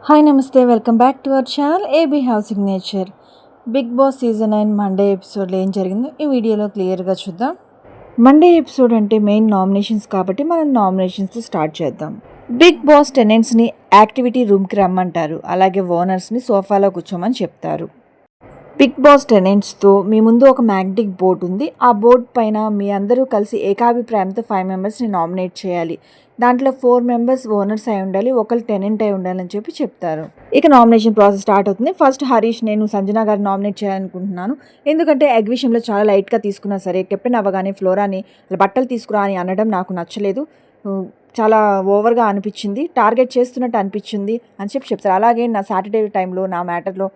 Hi నమస్తే welcome back to our channel AB house signature. Bigg Boss season 9 Monday ఎపిసోడ్లో ఏం జరిగిందో ఈ వీడియోలో క్లియర్గా చూద్దాం. మండే ఎపిసోడ్ అంటే మెయిన్ నామినేషన్స్ కాబట్టి మనం నామినేషన్స్తో స్టార్ట్ చేద్దాం. బిగ్ బాస్ టెనెంట్స్ని యాక్టివిటీ రూమ్కి రమ్మంటారు, అలాగే ఓనర్స్ని సోఫాలో కూర్చోమని చెప్తారు. బిగ్ బాస్ టెనెంట్స్తో మీ ముందు ఒక మ్యాగ్నెటిక్ బోర్డ్ ఉంది. ఆ బోర్డ్ పైన మీ అందరూ కలిసి ఏకాభిప్రాయంతో 5 మెంబర్స్ని నామినేట్ చేయాలి. దాంట్లో 4 మెంబర్స్ ఓనర్స్ అయి ఉండాలి, ఒకరు టెనెంట్ అయి ఉండాలని చెప్తారు. ఇక నామినేషన్ ప్రాసెస్ స్టార్ట్ అవుతుంది. ఫస్ట్ హరీష్, నేను సంజన గారిని నామినేట్ చేయాలనుకుంటున్నాను. ఎందుకంటే ఎగ్ విషయంలో చాలా లైట్గా తీసుకున్నా సరే కెప్టెన్ అవ్వగానే ఫ్లోరాని బట్టలు తీసుకురా అని అనడం నాకు నచ్చలేదు. చాలా ఓవర్గా అనిపించింది, టార్గెట్ చేస్తున్నట్టు అనిపించింది అని చెప్తారు. అలాగే నా సాటర్డే టైంలో నా మ్యాటర్లో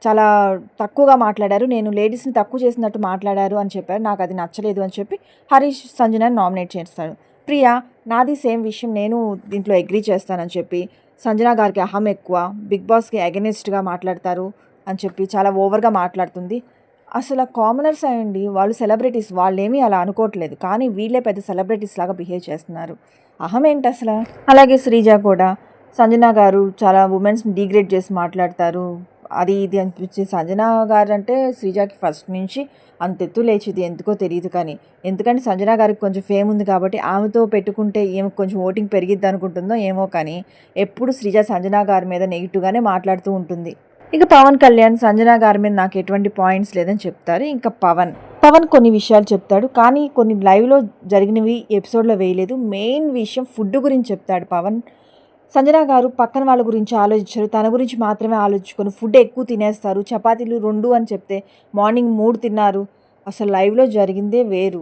చాలా తక్కువగా మాట్లాడారు, నేను లేడీస్ని తక్కువ చేసినట్టు మాట్లాడారు అని చెప్పారు. నాకు అది నచ్చలేదు అని చెప్పి హరీష్ సంజనాని నామినేట్ చేస్తాడు. ప్రియా, నాది సేమ్ విషయం, నేను దీంట్లో అగ్రీ చేస్తానని చెప్పి సంజన గారికి అహం ఎక్కువ, బిగ్ బాస్కి అగెనిస్ట్గా మాట్లాడతారు అని చెప్పి చాలా ఓవర్గా మాట్లాడుతుంది. అసలు కామనర్స్ అయ్యండి, వాళ్ళు సెలబ్రిటీస్, వాళ్ళేమీ అలా అనుకోవట్లేదు, కానీ వీళ్ళే పెద్ద సెలబ్రిటీస్ లాగా బిహేవ్ చేస్తున్నారు. అహం ఏంటి అసలు? అలాగే శ్రీజ కూడా సంజన గారు చాలా ఉమెన్స్ని డిగ్రేడ్ చేసి మాట్లాడతారు, అది ఇది అనిపించి సంజన గారు అంటే శ్రీజాకి ఫస్ట్ నుంచి అంత ఎత్తు లేచిది ఎందుకో తెలియదు. కానీ ఎందుకంటే సంజన గారికి కొంచెం ఫేమ్ ఉంది కాబట్టి ఆమెతో పెట్టుకుంటే ఏమో కొంచెం ఓటింగ్ పెరిగిద్ది అనుకుంటుందో ఏమో, కానీ ఎప్పుడు శ్రీజ సంజన గారి మీద నెగిటివ్గానే మాట్లాడుతూ ఉంటుంది. ఇక పవన్ కళ్యాణ్ సంజన గారి మీద నాకు ఎటువంటి పాయింట్స్ లేదని చెప్తారు. ఇంకా పవన్ కొన్ని విషయాలు చెప్తాడు, కానీ కొన్ని లైవ్లో జరిగినవి ఎపిసోడ్లో వేయలేదు. మెయిన్ విషయం ఫుడ్ గురించి చెప్తాడు పవన్. సంజన గారు పక్కన వాళ్ళ గురించి ఆలోచించారు, తన గురించి మాత్రమే ఆలోచించుకొని ఫుడ్ ఎక్కువ తినేస్తారు. చపాతీలు 2 అని చెప్తే మార్నింగ్ 3 తిన్నారు. అసలు లైవ్లో జరిగిందే వేరు.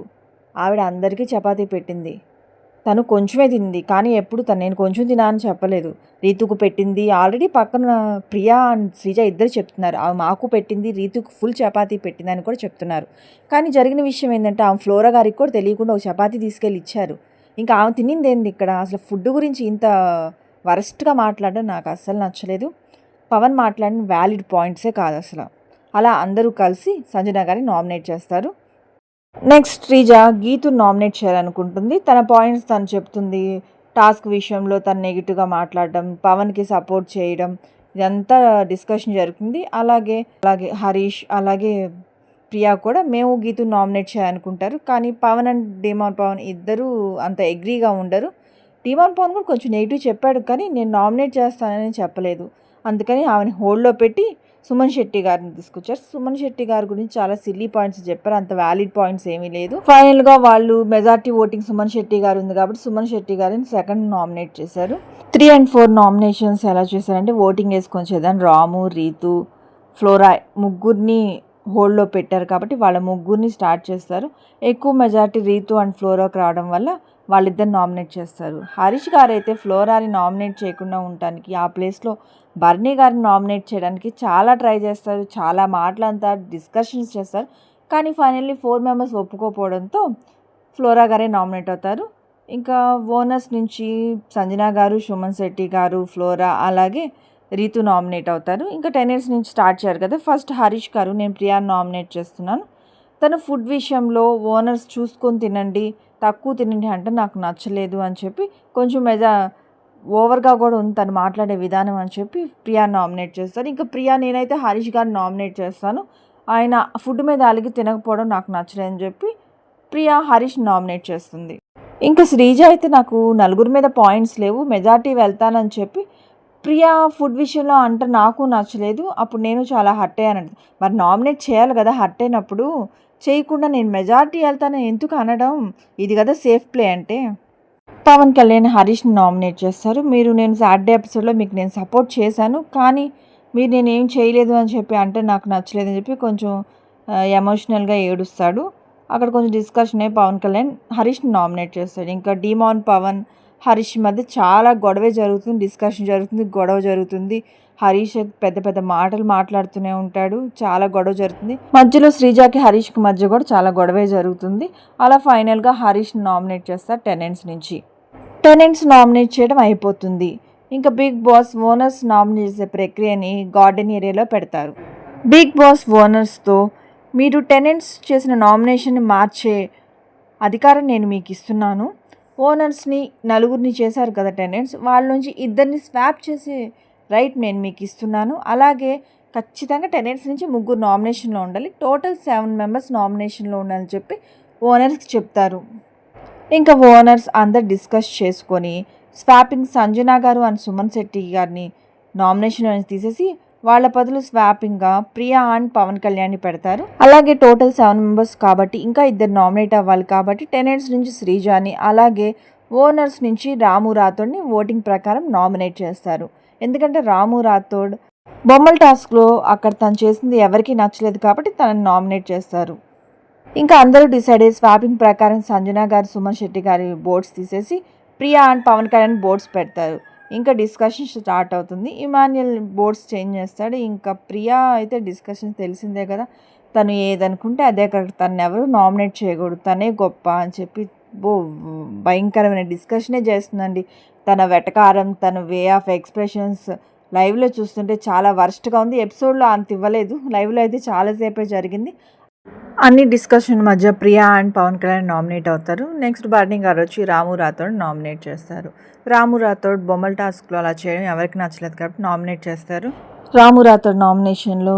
ఆవిడ అందరికీ చపాతీ పెట్టింది, తను కొంచెమే తింది, కానీ ఎప్పుడు నేను కొంచెం తినా అని చెప్పలేదు. రీతుకు పెట్టింది, ఆల్రెడీ పక్కన ప్రియా అండ్ శ్రీజ ఇద్దరు చెప్తున్నారు ఆమె మాకు పెట్టింది, రీతుకు ఫుల్ చపాతీ పెట్టింది అని కూడా చెప్తున్నారు. కానీ జరిగిన విషయం ఏంటంటే ఆమె ఫ్లోరా గారికి కూడా తెలియకుండా ఒక చపాతీ తీసుకెళ్ళి ఇచ్చారు. ఇంకా ఆమె తినింది ఏంది ఇక్కడ? అసలు ఫుడ్ గురించి ఇంత వరస్ట్గా మాట్లాడడం నాకు అస్సలు నచ్చలేదు. పవన్ మాట్లాడిన వ్యాలిడ్ పాయింట్సే కాదు అసలు. అలా అందరూ కలిసి సంజన గారిని నామినేట్ చేస్తారు. నెక్స్ట్ శ్రీజ గీతుని నామినేట్ చేయాలనుకుంటుంది. తన పాయింట్స్ తను చెప్తుంది. టాస్క్ విషయంలో తను నెగిటివ్గా మాట్లాడడం, పవన్కి సపోర్ట్ చేయడం, ఇదంతా డిస్కషన్ జరుగుతుంది. అలాగే హరీష్ అలాగే ప్రియా కూడా మేము గీతుని నామినేట్ చేయాలనుకుంటారు, కానీ పవన్ అండ్ డీమాన్ పవన్ ఇద్దరూ అంత అగ్రీగా ఉండరు. డీమాన్ పవన్ కూడా కొంచెం నెగిటివ్ చెప్పాడు, కానీ నేను నామినేట్ చేస్తానని చెప్పలేదు. అందుకని ఆమెను హోల్డ్లో పెట్టి సుమన్ శెట్టి గారిని తీసుకొచ్చారు. సుమన్ శెట్టి గారి గురించి చాలా సిల్లీ పాయింట్స్ చెప్పారు, అంత వ్యాలిడ్ పాయింట్స్ ఏమీ లేదు. ఫైనల్గా వాళ్ళు మెజార్టీ ఓటింగ్ సుమన్ శెట్టి గారు ఉంది కాబట్టి సుమన్ శెట్టి గారిని సెకండ్ నామినేట్ చేశారు. 3 and 4 నామినేషన్స్ ఎలా చేశారంటే ఓటింగ్ వేసుకొని చేద్దాం. రాము, రీతు, ఫ్లోరా ముగ్గురిని హోల్డ్లో పెట్టారు కాబట్టి వాళ్ళ ముగ్గురిని స్టార్ట్ చేస్తారు. ఎక్కువ మెజార్టీ రీతు అండ్ ఫ్లోరాకి రావడం వల్ల వాళ్ళిద్దరు నామినేట్ చేస్తారు. హరీష్ గారు అయితే ఫ్లోరాని నామినేట్ చేయకుండా ఉండటానికి ఆ ప్లేస్లో బర్నీ గారిని నామినేట్ చేయడానికి చాలా ట్రై చేస్తారు, చాలా మాటలంతా డిస్కషన్స్ చేస్తారు. కానీ ఫైనల్లీ 4 మెంబర్స్ ఒప్పుకోపోవడంతో ఫ్లోరా గారే నామినేట్ అవుతారు. ఇంకా ఓనర్స్ నుంచి సంజన గారు, సుమన్ శెట్టి గారు, ఫ్లోరా అలాగే రీతు నామినేట్ అవుతారు. ఇంకా 10 years నుంచి స్టార్ట్ చేయారు కదా. ఫస్ట్ హరీష్ గారు, నేను ప్రియాని నామినేట్ చేస్తున్నాను. తను ఫుడ్ విషయంలో ఓనర్స్ చూసుకొని తినండి, తక్కువ తినండి అంటే నాకు నచ్చలేదు అని చెప్పి కొంచెం ఓవర్గా కూడా ఉంది తను మాట్లాడే విధానం అని చెప్పి ప్రియాని నామినేట్ చేస్తారు. ఇంకా నేనైతే హరీష్ గారిని నామినేట్ చేస్తాను, ఆయన ఫుడ్ మీద అలిగి తినకపోవడం నాకు నచ్చలేదని చెప్పి ప్రియా హరీష్ని నామినేట్ చేస్తుంది. ఇంకా శ్రీజ అయితే నాకు నలుగురి మీద పాయింట్స్ లేవు, మెజార్టీ వెళ్తానని చెప్పి ప్రియా ఫుడ్ విషయంలో అంటే నాకు నచ్చలేదు, అప్పుడు నేను చాలా హర్ట్ అయ్యానంట. మరి నామినేట్ చేయాలి కదా, హర్ట్ అయినప్పుడు చేయకుండా నేను మెజారిటీ వెళ్తానని ఎందుకు అనడం? ఇది కదా సేఫ్ ప్లే అంటే. పవన్ కళ్యాణ్ హరీష్ని నామినేట్ చేస్తారు. నేను సాటర్డే ఎపిసోడ్లో మీకు నేను సపోర్ట్ చేశాను, కానీ మీరు నేనేం చేయలేదు అని చెప్పి అంటే నాకు నచ్చలేదు అని చెప్పి కొంచెం ఎమోషనల్గా ఏడుస్తాడు. అక్కడ కొంచెం డిస్కషన్ అయ్యి పవన్ కళ్యాణ్ హరీష్ని నామినేట్ చేస్తాడు. ఇంకా డీమాన్ పవన్ హరీష్ మధ్య చాలా గొడవే జరుగుతుంది, డిస్కషన్ జరుగుతుంది, గొడవ జరుగుతుంది. హరీష్ పెద్ద పెద్ద మాటలు మాట్లాడుతూనే ఉంటాడు, చాలా గొడవ జరుగుతుంది. మధ్యలో శ్రీజాకి హరీష్కి మధ్య కూడా చాలా గొడవే జరుగుతుంది. అలా ఫైనల్గా హరీష్ని నామినేట్ చేస్తారు టెనెంట్స్ నుంచి. టెనెంట్స్ నామినేట్ చేయడం అయిపోతుంది. ఇంకా బిగ్ బాస్ ఓనర్స్ నామినేట్ చేసే ప్రక్రియని గార్డెన్ ఏరియాలో పెడతారు. బిగ్ బాస్ ఓనర్స్తో మీరు టెనెంట్స్ చేసిన నామినేషన్ని మార్చే అధికారం నేను మీకు ఇస్తున్నాను. ఓనర్స్ని నలుగురిని చేశారు కదా టెనెంట్స్, వాళ్ళ నుంచి ఇద్దరిని స్వాప్ చేసే రైట్ నేను మీకు ఇస్తున్నాను. అలాగే ఖచ్చితంగా టెనెంట్స్ నుంచి 3 నామినేషన్లో ఉండాలి, టోటల్ 7 మెంబర్స్ నామినేషన్లో ఉండాలని చెప్పి ఓనర్స్కి చెప్తారు. ఇంకా ఓనర్స్ అందరు డిస్కస్ చేసుకొని స్వాపింగ్ సంజన గారు అండ్ సుమన్ శెట్టి గారిని నామినేషన్ తీసేసి వాళ్ళ బదులు స్వాపింగ్గా ప్రియా అండ్ పవన్ కళ్యాణ్ని పెడతారు. అలాగే టోటల్ 7 మెంబర్స్ కాబట్టి ఇంకా 2 నామినేట్ అవ్వాలి కాబట్టి టెనెంట్స్ నుంచి శ్రీజాని అలాగే ఓనర్స్ నుంచి రాము రాథోడ్ని ఓటింగ్ ప్రకారం నామినేట్ చేస్తారు. ఎందుకంటే రాము రాథోడ్ బొమ్మల టాస్క్లో అక్కడ తను చేసింది ఎవరికి నచ్చలేదు కాబట్టి తనని నామినేట్ చేస్తారు. ఇంకా అందరూ డిసైడ్ అయ్యి స్వాపింగ్ ప్రకారం సంజన గారు సుమన్ శెట్టి గారి బోర్డ్స్ తీసేసి ప్రియా అండ్ పవన్ కళ్యాణ్ బోర్డ్స్ పెడతారు. ఇంకా డిస్కషన్ స్టార్ట్ అవుతుంది. ఇమాన్యుయల్ బోర్డ్స్ చేంజ్ చేస్తాడు. ఇంకా ప్రియా అయితే డిస్కషన్ తెలిసిందే కదా, తను ఏదనుకుంటే అదే కరెక్ట్, తను ఎవరు నామినేట్ చేయకూడదు, తనే గొప్ప అని చెప్పి భయంకరమైన డిస్కషనే చేస్తుందండి. తన వెటకారం, తన వే ఆఫ్ ఎక్స్ప్రెషన్స్ లైవ్లో చూస్తుంటే చాలా వర్స్ట్గా ఉంది. ఎపిసోడ్లో అంత ఇవ్వలేదు, లైవ్లో అయితే చాలాసేపే జరిగింది. అన్ని డిస్కషన్ మధ్య ప్రియా అండ్ పవన్ కళ్యాణ్ నామినేట్ అవుతారు. నెక్స్ట్ బర్నింగ్ గారు వచ్చి రాము రాథోడ్ నామినేట్ చేస్తారు. రాము రాథోడ్ బొమ్మల టాస్క్లో అలా చేయడం ఎవరికి నచ్చలేదు కాబట్టి నామినేట్ చేస్తారు. రాము రాథోడ్ నామినేషన్లో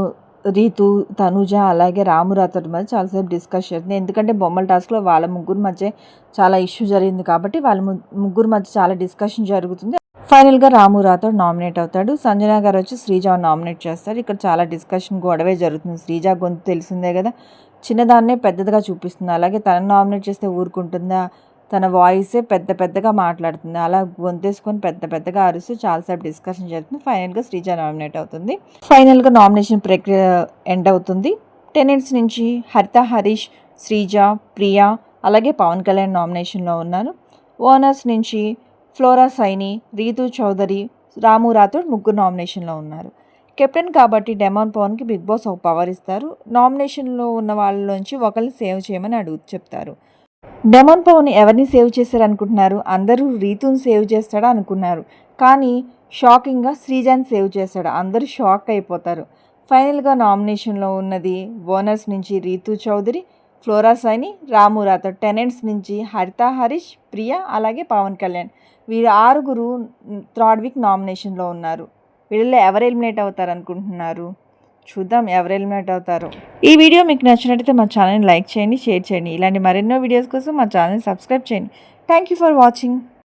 రీతు, తనుజ అలాగే రాము రాథోడ్ మధ్య చాలాసేపు డిస్కస్ చేస్తుంది. ఎందుకంటే బొమ్మల టాస్క్లో వాళ్ళ ముగ్గురు మధ్య చాలా ఇష్యూ జరిగింది కాబట్టి వాళ్ళ ముగ్గురు మధ్య చాలా డిస్కషన్ జరుగుతుంది. ఫైనల్గా రాము రాథోడ్ నామినేట్ అవుతాడు. సంజన గారు వచ్చి శ్రీజాని నామినేట్ చేస్తారు. ఇక్కడ చాలా డిస్కషన్ గొడవే జరుగుతుంది. శ్రీజ గొంతు తెలిసిందే కదా, చిన్నదాన్నే పెద్దదిగా చూపిస్తుంది. అలాగే తనను నామినేట్ చేస్తే ఊరుకుంటుందా, తన వాయిసే పెద్దగా మాట్లాడుతుంది. అలా గొంతేసుకొని పెద్దగా అరుస్తూ చాలాసేపు డిస్కషన్ జరుగుతుంది. ఫైనల్గా శ్రీజ నామినేట్ అవుతుంది. ఫైనల్గా నామినేషన్ ప్రక్రియ ఎండ్ అవుతుంది. టెనెంట్స్ నుంచి హరిత, హరీష్, శ్రీజ, ప్రియా అలాగే పవన్ కళ్యాణ్ నామినేషన్లో ఉన్నారు. ఓనర్స్ నుంచి ఫ్లోరా సైని, రీతు చౌదరి, రాము రాథోడ్ ముగ్గురు నామినేషన్లో ఉన్నారు. కెప్టెన్ కాబట్టి డెమాన్ పవన్కి బిగ్ బాస్ ఒక పవర్ ఇస్తారు. నామినేషన్లో ఉన్న వాళ్ళలోంచి ఒకరిని సేవ్ చేయమని చెప్తారు. డెమాన్ పవన్ ఎవరిని సేవ్ చేశారనుకుంటున్నారు? అందరూ రీతుని సేవ్ చేస్తాడా అనుకున్నారు, కానీ షాకింగ్గా శ్రీజాని సేవ్ చేస్తాడు. అందరూ షాక్ అయిపోతారు. ఫైనల్గా నామినేషన్లో ఉన్నది ఓనర్స్ నుంచి రీతు చౌదరి, ఫ్లోరా సైని, రాము రాథోడ్. టెనెంట్స్ నుంచి హరిత, హరీష్, ప్రియా అలాగే పవన్ కళ్యాణ్. వీరు 6 థర్డ్ వీక్ నామినేషన్లో ఉన్నారు. వీళ్ళలో ఎవరు ఎలిమినేట్ అవుతారు అనుకుంటున్నారు? చూద్దాం ఎవరు ఎలిమినేట్ అవుతారు. ఈ వీడియో మీకు నచ్చినట్టయితే మా ఛానల్ని లైక్ చేయండి, షేర్ చేయండి. ఇలాంటి మరెన్నో వీడియోస్ కోసం మా ఛానల్ని సబ్స్క్రైబ్ చేయండి. Thank you for watching.